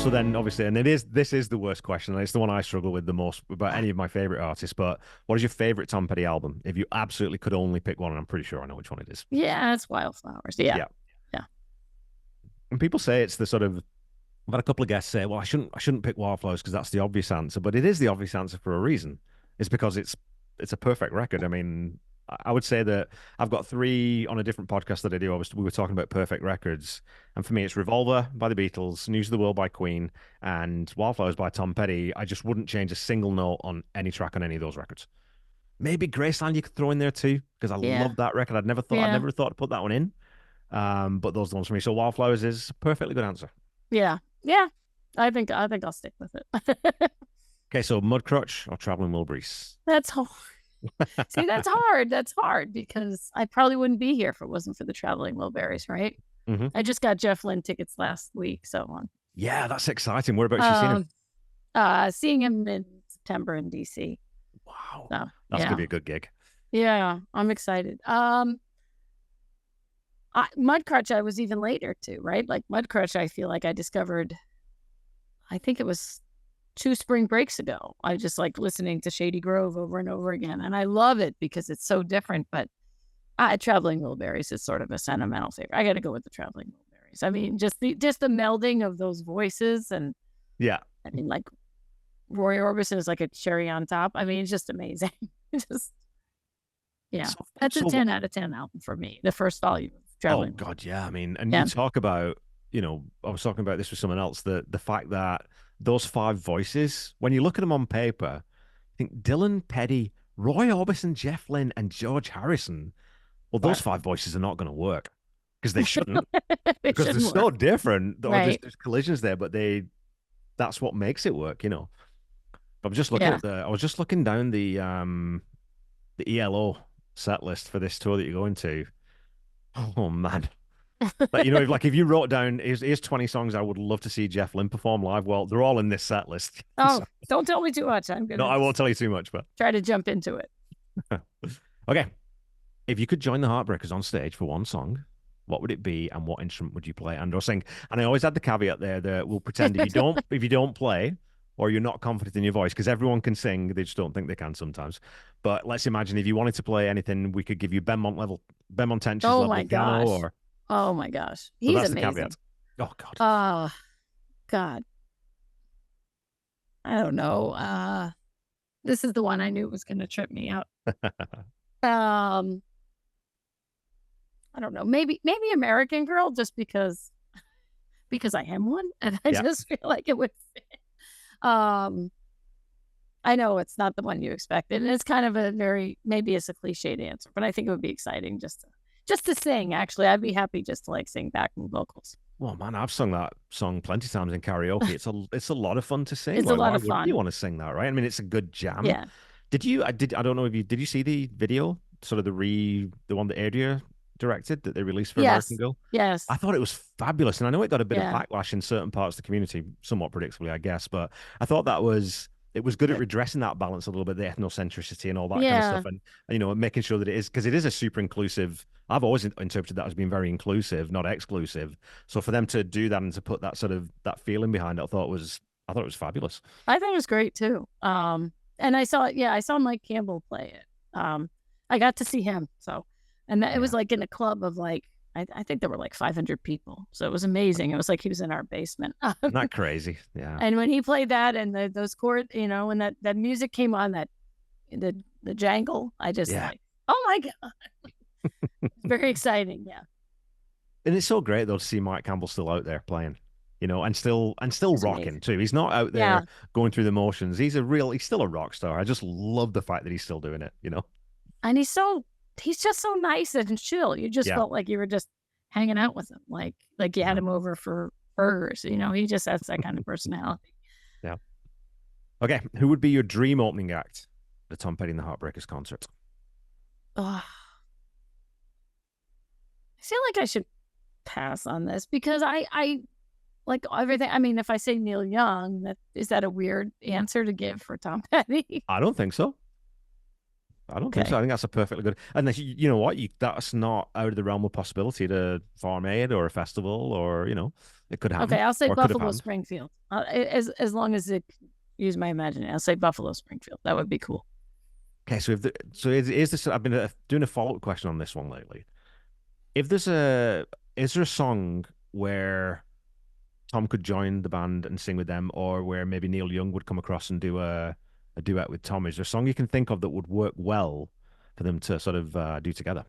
So then, obviously, and this is the worst question, and it's the one I struggle with the most about any of my favorite artists. But what is your favorite Tom Petty album? If you absolutely could only pick one, and I'm pretty sure I know which one it is. Yeah, it's Wildflowers. Yeah. Yeah. Yeah. And people say it's the sort of I've had a couple of guests say, well, I shouldn't pick Wildflowers because that's the obvious answer, but it is the obvious answer for a reason. It's because it's a perfect record. I mean, I would say that I've got three on a different podcast that I do. We were talking about perfect records, and for me, it's Revolver by the Beatles, News of the World by Queen, and Wildflowers by Tom Petty. I just wouldn't change a single note on any track on any of those records. Maybe Graceland you could throw in there too, because I Yeah. love that record. I'd Yeah. never thought to put that one in. But those are the ones for me. So Wildflowers is a perfectly good answer. Yeah. Yeah. I think I'll stick with it. Okay, so Mudcrutch or Traveling Wilburys? That's hard. See, that's hard. That's hard because I probably wouldn't be here if it wasn't for the Traveling Wilburys, right? Mm-hmm. I just got Jeff Lynne tickets last week, so on. Yeah, that's exciting. Where about you seen him? Seeing him in September in DC. Wow, So that's yeah. gonna be a good gig. Yeah, I'm excited. Mudcrutch, I was even later too, right? Like Mudcrutch, I feel like I discovered. I think it was 2 spring breaks ago. I just like listening to Shady Grove over and over again, and I love it because it's so different. But Traveling Wilburys is sort of a sentimental favorite. I got to go with the Traveling Wilburys. I mean, just the melding of those voices, and Yeah, I mean, like Roy Orbison is like a cherry on top. I mean, it's just amazing. Just yeah, that's a 10 out of 10 album for me. The first volume of Traveling. Oh God, yeah. I mean, and Yeah. you talk about, I was talking about this with someone else, the fact that those 5 voices, when you look at them on paper, I think Dylan Petty, Roy Orbison, Jeff Lynne, and George Harrison. Well, those 5 voices are not going to work because they shouldn't, because they're so different. Right. There's collisions there, but that's what makes it work. I'm just looking at I was just looking down the ELO set list for this tour that you're going to. Oh man. Like, if you wrote down here's 20 songs I would love to see Jeff Lynne perform live, well, they're all in this set list. Oh, don't tell me too much. I'm gonna No, I won't tell you too much, but try to jump into it. Okay. If you could join the Heartbreakers on stage for one song, what would it be and what instrument would you play and or sing? And I always had the caveat there that we'll pretend if you don't play or you're not confident in your voice, because everyone can sing, they just don't think they can sometimes. But let's imagine if you wanted to play anything, we could give you Ben Tench's level piano or oh my gosh. He's amazing. The caveat. Oh God. Oh God. I don't know. This is the one I knew was gonna trip me out. I don't know. Maybe American Girl, just because I am one, and I just feel like it would fit. I know it's not the one you expected, and it's kind of maybe it's a cliched answer, but I think it would be exciting just to sing. Actually, I'd be happy just to like sing backing vocals. Well, man, I've sung that song plenty of times in karaoke. It's a lot of fun to sing. It's a lot of fun. You want to sing that, right? I mean, it's a good jam. Yeah. I don't know if did you see the video? Sort of the one that Adria directed that they released for American Girl? Yes. I thought it was fabulous. And I know it got a bit of backlash in certain parts of the community, somewhat predictably, I guess. But I thought it was good at redressing that balance a little bit, the ethnocentricity and all that kind of stuff. And, making sure that it is, because it is a super inclusive. I've always interpreted that as being very inclusive, not exclusive. So for them to do that and to put that sort of that feeling behind it, I thought it was fabulous. I thought it was great too. And I saw Mike Campbell play it. I got to see him. So, and it was like in a club of like, I think there were like 500 people. So it was amazing. It was like he was in our basement. Not crazy. Yeah. And when he played that and those chords, when that music came on, that the jangle, I just like, oh my God. Very exciting. Yeah. And it's so great though to see Mike Campbell still out there playing, and still rocking too. He's not out there going through the motions. He's still a rock star. I just love the fact that he's still doing it, And he's just so nice and chill. You just felt like you were just hanging out with him, like you had him over for burgers. He just has that kind of personality. Yeah. Okay, who would be your dream opening act at the Tom Petty and the Heartbreakers concert? I feel like I should pass on this because I like everything. I mean, if I say Neil Young, is that a weird answer to give for Tom Petty? I don't think so. I don't think so. Okay. I think that's a perfectly good. And you know what? That's not out of the realm of possibility to Farm Aid or a festival, or it could Okay, happen I'll say or could have Buffalo happened. Springfield. As long as it use my imagination, I'll say Buffalo Springfield. That would be cool. Okay, so is this? I've been doing a follow-up question on this one lately. If there's a is there a song where Tom could join the band and sing with them, or where maybe Neil Young would come across and do a duet with Tom? Is there a song you can think of that would work well for them to sort of do together?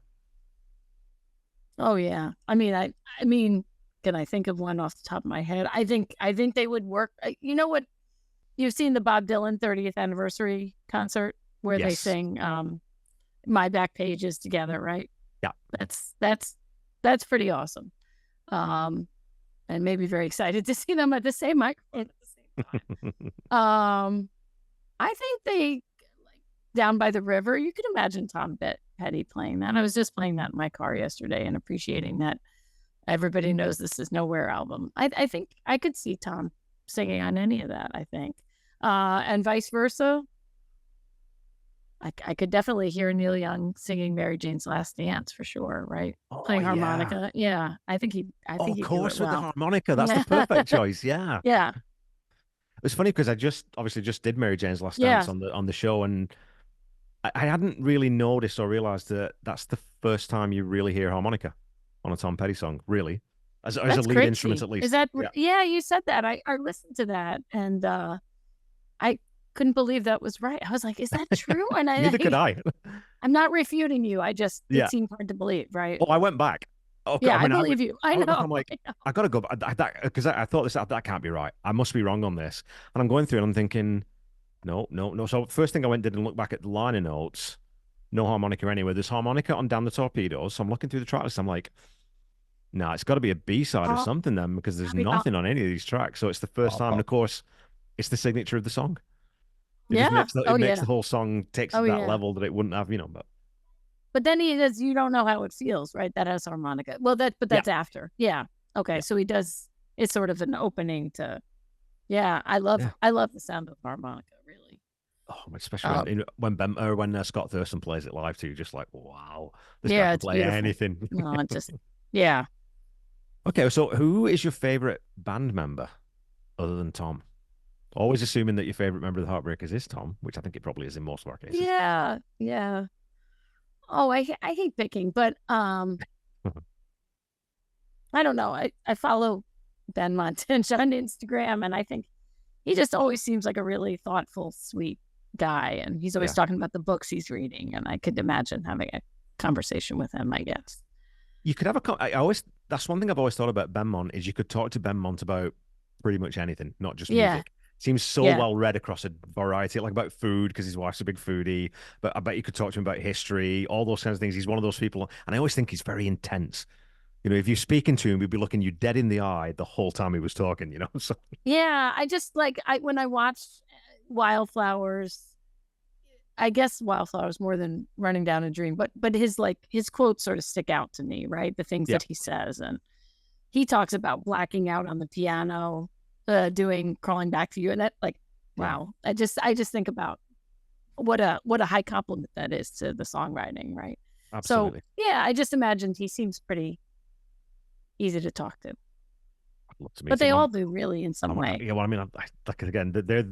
Oh yeah. I mean, can I think of one off the top of my head? I think they would work. You know what? You've seen the Bob Dylan 30th anniversary concert where they Yes. sing My Back Pages together, right? Yeah. That's pretty awesome. Um and maybe very excited to see them at the same microphone at the same time. I think they like Down by the River. You could imagine Tom Petty playing that. I was just playing that in my car yesterday and appreciating that Everybody Knows This Is Nowhere album. I think I could see Tom singing on any of that, I think. And vice versa. I could definitely hear Neil Young singing Mary Jane's Last Dance for sure, right? Oh Playing yeah. harmonica. Yeah. I Oh, think of he'd do it course, with the well. harmonica. That's the Yeah. perfect choice. Yeah. Yeah. It's funny because I just obviously just did Mary Jane's Last Dance Yeah. on the show, and I hadn't really noticed or realized that that's the first time you really hear harmonica on a Tom Petty song, really, as a That's lead instrument crazy. at Is least. that Yeah. yeah, you said that. I listened to that and I couldn't believe that was right. I was like, is that true? And Neither could I. I'm not refuting you. It Yeah. seemed hard to believe, right? Oh, I went back. Okay, Yeah, I I mean, believe you. I I went back. know. I'm like, I know. I gotta go that because I thought that can't be right. I must be wrong on this. And I'm going through and I'm thinking, no, no, no. So first thing I went did and look back at the liner notes. No harmonica anywhere. There's harmonica on Down the Torpedoes. So I'm looking through the track list. I'm like, nah, it's got to be a B side of Oh, something then because there's I mean, nothing on any of these tracks. So it's the first time, and of course, it's the signature of the song. It just yeah. makes Oh it makes the yeah. whole song takes it Oh to that yeah. level that it wouldn't have, But But then he does. You don't know how it feels, right? That has harmonica. Well, but yeah, that's after. Yeah. Okay. yeah, So he does. It's sort of an opening to. Yeah. I love. yeah. I love the sound of harmonica. Really. Oh, especially Uh, when Scott Thurston plays it live too, just like wow, this guy yeah. can It's play beautiful. anything. No, it just. Yeah. Okay, so who is your favorite band member other than Tom? Always assuming that your favorite member of the Heartbreakers is Tom, which I think it probably is in most of our cases. Yeah. Yeah. Oh, I hate picking, but I don't know. I follow Ben Montench on Instagram, and I think he just always seems like a really thoughtful, sweet guy, and he's always Yeah. talking about the books he's reading, and I could imagine having a conversation with him, I guess. You could have I always that's one thing I've always thought about Ben Mont is you could talk to Ben Mont about pretty much anything, not just Yeah, music. Seems so yeah, well read across a variety, like about food because his wife's a big foodie. But I bet you could talk to him about history, all those kinds of things. He's one of those people, and I always think he's very intense. If you're speaking to him, he'd be looking you dead in the eye the whole time he was talking. So yeah. I just like I when I watched Wildflowers, I guess Wildflowers more than Running Down a Dream, but his quotes sort of stick out to me, right? The things yeah, that he says, and he talks about blacking out on the piano, doing Crawling Back to You, and that like, yeah, wow. I just think about what a high compliment that is to the songwriting, right? So absolutely. yeah, I just imagined he seems pretty easy to talk to, I'd love to but meet they him. all do really in some way. Yeah, well, I mean, like again, they're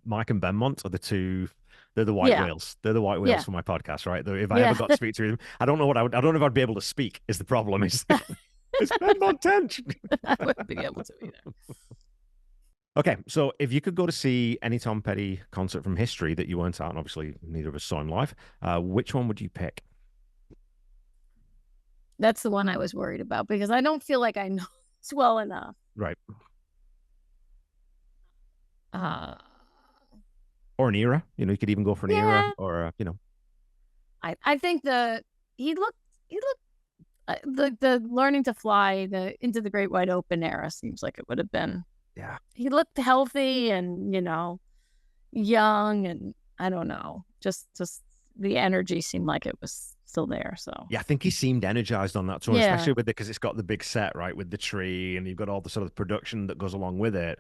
Mike and Benmont are the two. They're the white Yeah, whales. They're the white whales yeah, for my podcast, right? If I ever yeah. got to speak to them, I don't know I don't know if I'd be able to speak. Is the problem? Is it's Benmont tench. I wouldn't be able to either. Okay, so if you could go to see any Tom Petty concert from history that you weren't at, and obviously neither of us saw him live, which one would you pick? That's the one I was worried about because I don't feel like I know it's well enough. Right, Uh, or an era? You could even go for an era, yeah, or I think he looked the learning to fly the into the great wide open era seems like it would have been. yeah. He looked healthy and young, and I don't know, just the energy seemed like it was still there. So Yeah, I think he seemed energized on that tour, yeah, especially with it because it's got the big set, right, with the tree, and you've got all the sort of production that goes along with it.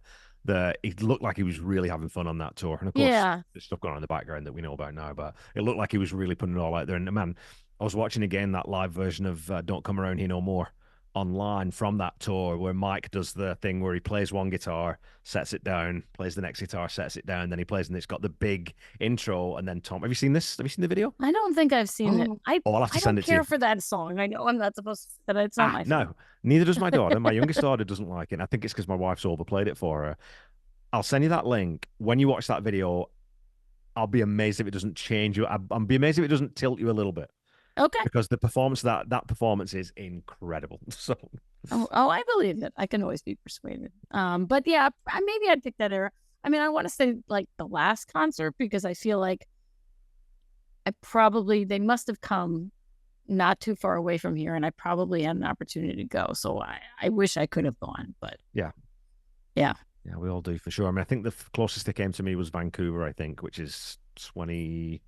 It looked like he was really having fun on that tour. And of course, Yeah. there's stuff going on in the background that we know about now, but it looked like he was really putting it all out there. And man, I was watching again that live version of Don't Come Around Here No More online from that tour where Mike does the thing where he plays one guitar, sets it down, plays the next guitar, sets it down, then he plays and it's got the big intro. And then Tom, have you seen this? Have you seen the video? I don't think I've seen it. Oh, I'll have to I send don't it to you. care for that song. I know I'm not supposed to, but it's not my No, favorite. neither does my daughter. My youngest daughter doesn't like it. And I think it's because my wife's overplayed it for her. I'll send you that link. When you watch that video, I'll be amazed if it doesn't change you. I'll be amazed if it doesn't tilt you a little bit Okay. because the performance that performance is incredible. So Oh, I believe it. I can always be persuaded. But yeah, maybe I'd pick that era. I mean, I want to say like the last concert because I feel like they must have come not too far away from here, and I probably had an opportunity to go. So I wish I could have gone, but yeah, yeah. yeah, we all do for sure. I mean, I think the closest they came to me was Vancouver, I think, which is 20,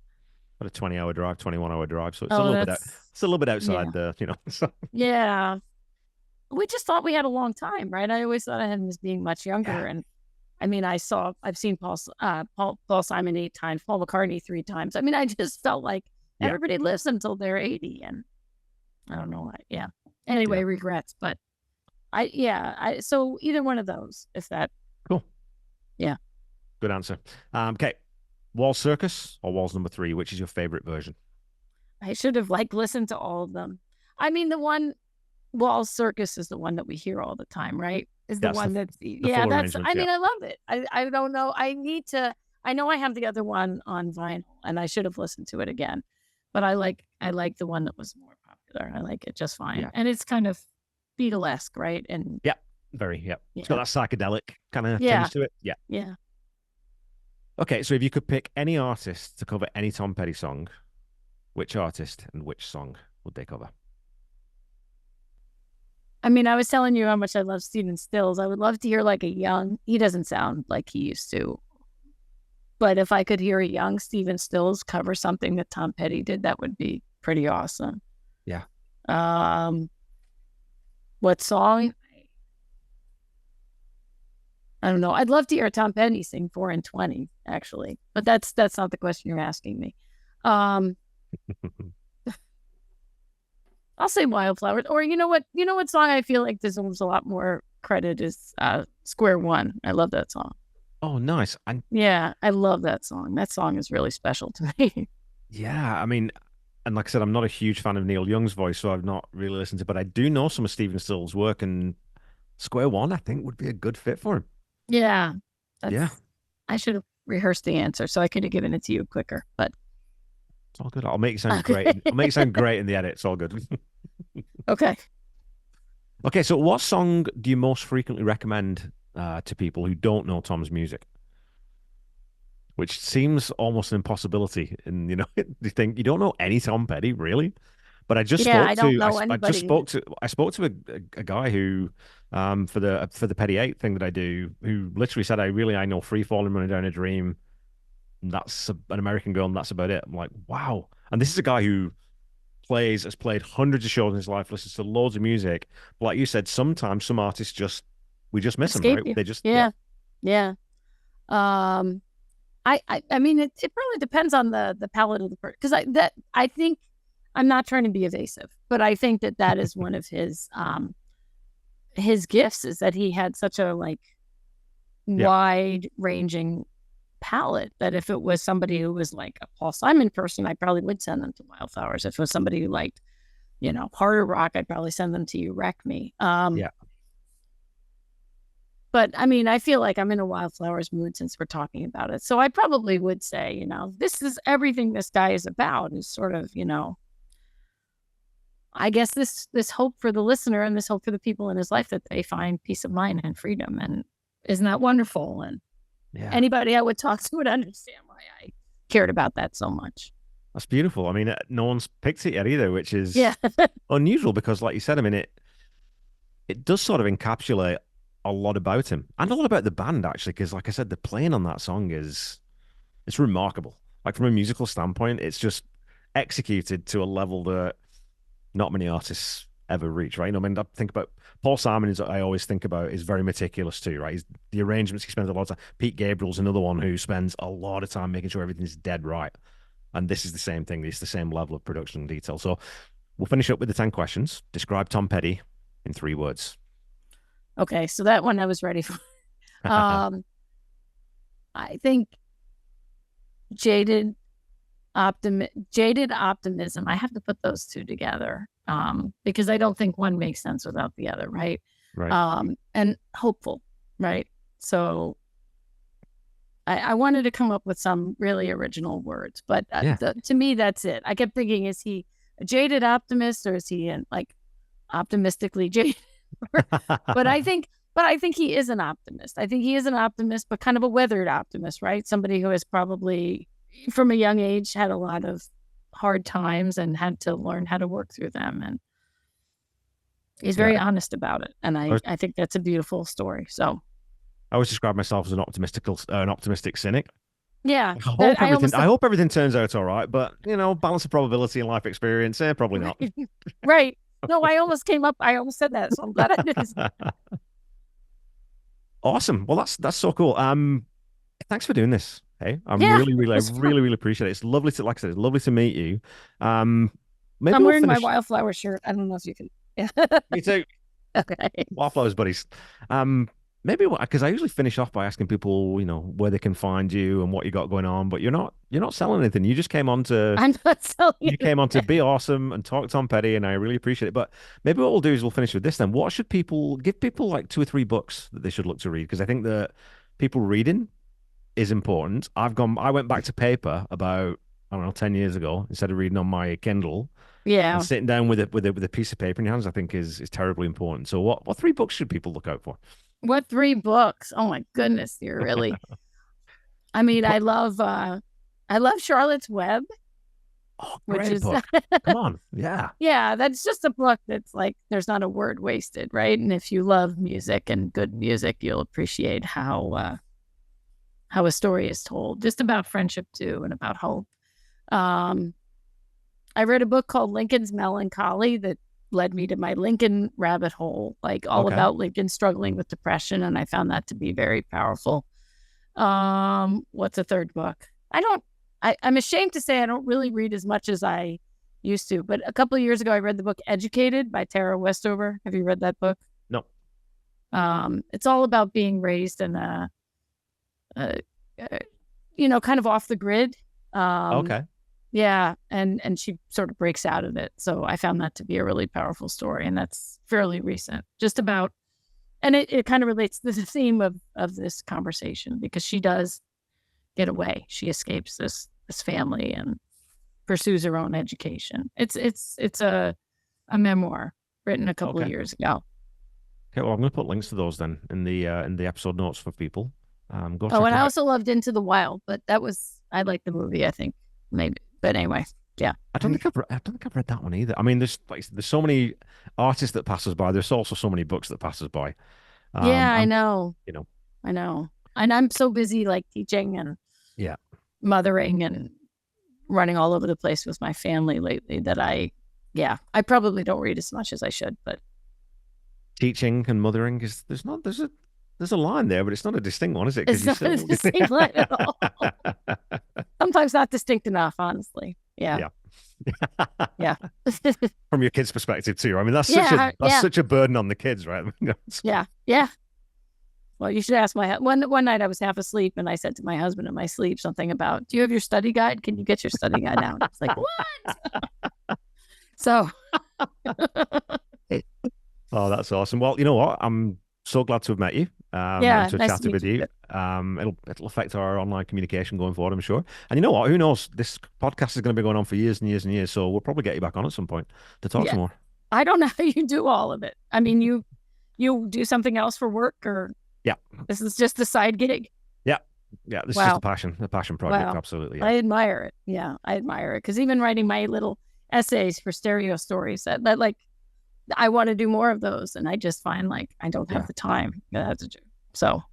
what a 20-hour drive, 21-hour drive. So it's a Oh, little bit out, that's it's a little bit yeah, outside the, so yeah. We just thought we had a long time, right? I always thought of him as being much yeah, younger, and I mean, I've seen Paul Simon 8 times, Paul McCartney 3 times. I mean, I just felt like yeah, everybody lives until they're 80, and I don't know why. Yeah. yeah. Anyway, regrets, but so either one of those, if that, Cool. yeah. Good answer. Okay. Wall Circus or Walls number three, which is your favorite version? I should have like listened to all of them. I mean, the one Wall Circus is the one that we hear all the time, right? Is the That's one that's the full that's arrangements. I Yeah. mean, I love it. I don't know. I know I have the other one on vinyl and I should have listened to it again. But I like the one that was more popular. I like it just fine. Yeah. And it's kind of Beatlesque, right? And Yeah. Very. Yeah. It's got yeah. that psychedelic kind of Yeah. tinge to it. Yeah. Yeah. Okay. So if you could pick any artist to cover any Tom Petty song, which artist and which song would they cover? I mean, I was telling you how much I love Steven Stills. I would love to hear like he doesn't sound like he used to, but if I could hear a young Steven Stills cover something that Tom Petty did, that would be pretty awesome. Yeah. Um, what song? I don't know. I'd love to hear Tom Petty sing 4 and 20, actually, but that's not the question you're asking me. Um, I'll say Wildflowers. Or you know what? You know what song I feel like deserves a lot more credit is Square One. I love that song. Oh, nice. And Yeah, I love that song. That song is really special to me. yeah, I mean, and like I said, I'm not a huge fan of Neil Young's voice, so I've not really listened to, but I do know some of Stephen Still's work, and Square One, I think, would be a good fit for him. Yeah, Yeah, that's. I should have rehearsed the answer so I could have given it to you quicker. But it's all good. I'll make you sound great. okay, I'll make you sound great in the edit. It's all good. okay. Okay, so what song do you most frequently recommend to people who don't know Tom's music? Which seems almost an impossibility. And you think you don't know any Tom Petty, really? But I just Yeah, spoke I don't to know I just anybody. spoke to a guy who for the Petty Eight thing that I do, who literally said I know Free Falling Running Down a Dream. That's an American Girl, and that's about it. I'm like, wow. And this is a guy who has played hundreds of shows in his life, listens to loads of music. But like you said, sometimes some artists we just miss them, Escape right? you. They just, yeah, Yeah, yeah. Um, I mean, it really depends on the palette of the person because I think I'm not trying to be evasive, but I think that is one of his gifts is that he had such a like yeah, wide ranging palette that if it was somebody who was like a Paul Simon person, I probably would send them to Wildflowers. If it was somebody who liked, harder rock, I'd probably send them to You Wreck Me. yeah. But I mean, I feel like I'm in a Wildflowers mood since we're talking about it. So I probably would say, this is everything this guy is about is sort of, I guess this hope for the listener and this hope for the people in his life that they find peace of mind and freedom. And isn't that wonderful? And Yeah. anybody I would talk to would understand why I cared about that so much. That's beautiful. I mean, no one's picked it yet either, which Yeah. is unusual because, like you said, I mean, it does sort of encapsulate a lot about him and a lot about the band actually, because, like I said, the playing on that song it's remarkable. Like from a musical standpoint, it's just executed to a level that not many artists ever reach, right? I mean, I think about Paul Simon is, I always think about, is very meticulous too, right? The arrangements, he spends a lot of time. Pete Gabriel's another one who spends a lot of time making sure everything's dead right. And this is the same thing. It's the same level of production and detail. So we'll finish up with the 10 questions. Describe Tom Petty in 3 words. Okay, so that one I was ready for. I think jaded optimism. I have to put those two together because I don't think one makes sense without the other, right? Right. And hopeful, right? So I wanted to come up with some really original words, but Yeah. to me, that's it. I kept thinking, is he a jaded optimist or is he like optimistically jaded? But I think he is an optimist. I think he is an optimist, but kind of a weathered optimist, right? Somebody who has probably from a young age had a lot of hard times and had to learn how to work through them. And he's very Yeah. honest about it. And I think that's a beautiful story. So I always describe myself as an optimistic cynic. yeah, I hope everything turns out all right, but balance of probability and life experience, probably not. Right. No, I almost said that, so I'm glad I didn't. Awesome. Well, that's so cool. Thanks for doing this. Hey, I really appreciate it. It's lovely to, like I said, it's lovely to meet you. Maybe I'm we'll wearing finish. my Wildflower shirt. I don't know if you can. Yeah. Me too. Okay. Wildflowers buddies. Maybe because I usually finish off by asking people, where they can find you and what you got going on, but you're not selling anything. You just came on to I'm not selling you it. came on to be awesome and talk Tom Petty, and I really appreciate it. But maybe what we'll do is we'll finish with this then. What should people give people like 2 or 3 books that they should look to read? Because I think that people reading is important. I went back to paper about, I don't know, 10 years ago instead of reading on my Kindle. And Yeah. sitting down with a piece of paper in your hands, I think is terribly important. So what 3 books should people look out for? What 3 books? Oh my goodness, you're really. I mean, I love Charlotte's Web, Oh, which great is book. Come on. Yeah. yeah, that's just a book that's like there's not a word wasted, right? And if you love music and good music, you'll appreciate how a story is told, just about friendship too, and about hope. I read a book called Lincoln's Melancholy that led me to my Lincoln rabbit hole, like all Okay. about Lincoln struggling with depression, and I found that to be very powerful. What's a third book? I'm ashamed to say I don't really read as much as I used to, but a couple of years ago I read the book Educated by Tara Westover. Have you read that book? No. It's all about being raised in a kind of off the grid. Okay. Yeah, and she sort of breaks out of it. So I found that to be a really powerful story, and that's fairly recent. Just about, and it kind of relates to the theme of this conversation because she does get away. She escapes this family and pursues her own education. It's a memoir written a couple of years ago. Okay, well, I'm going to put links to those then in the episode notes for people. Go check Oh, it and I out. also loved Into the Wild, but I like the movie, I think, maybe. But anyway, yeah. I don't think I've read that one either. I mean, there's so many artists that pass us by. There's also so many books that pass us by. Yeah, I I'm, know. I know. And I'm so busy like teaching and yeah, mothering and running all over the place with my family lately that I probably don't read as much as I should, but teaching and mothering is there's a line there, but it's not a distinct one, is it? it's not a distinct line at all. Sometimes not distinct enough, honestly. Yeah. Yeah. From your kids' perspective too. I mean, that's such a burden on the kids, right? Yeah. Yeah. Well, you should ask one night I was half asleep and I said to my husband in my sleep something about, do you have your study guide? Can you get your study guide out? It's like, what? So. Oh, that's awesome. Well, you know what? I'm so glad to have met you. Yeah, To nice chat to meet with you. It'll affect our online communication going forward, I'm sure. And you know what? Who knows? This podcast is going to be going on for years and years and years. So we'll probably get you back on at some point to talk some more. I don't know how you do all of it. I mean, you do something else for work, or this is just a side gig. Yeah. This is just a passion project. Wow. Absolutely. Yeah. I admire it. Yeah, I admire it because even writing my little essays for stereo stories that like I want to do more of those, and I just find like I don't have the time to do. So.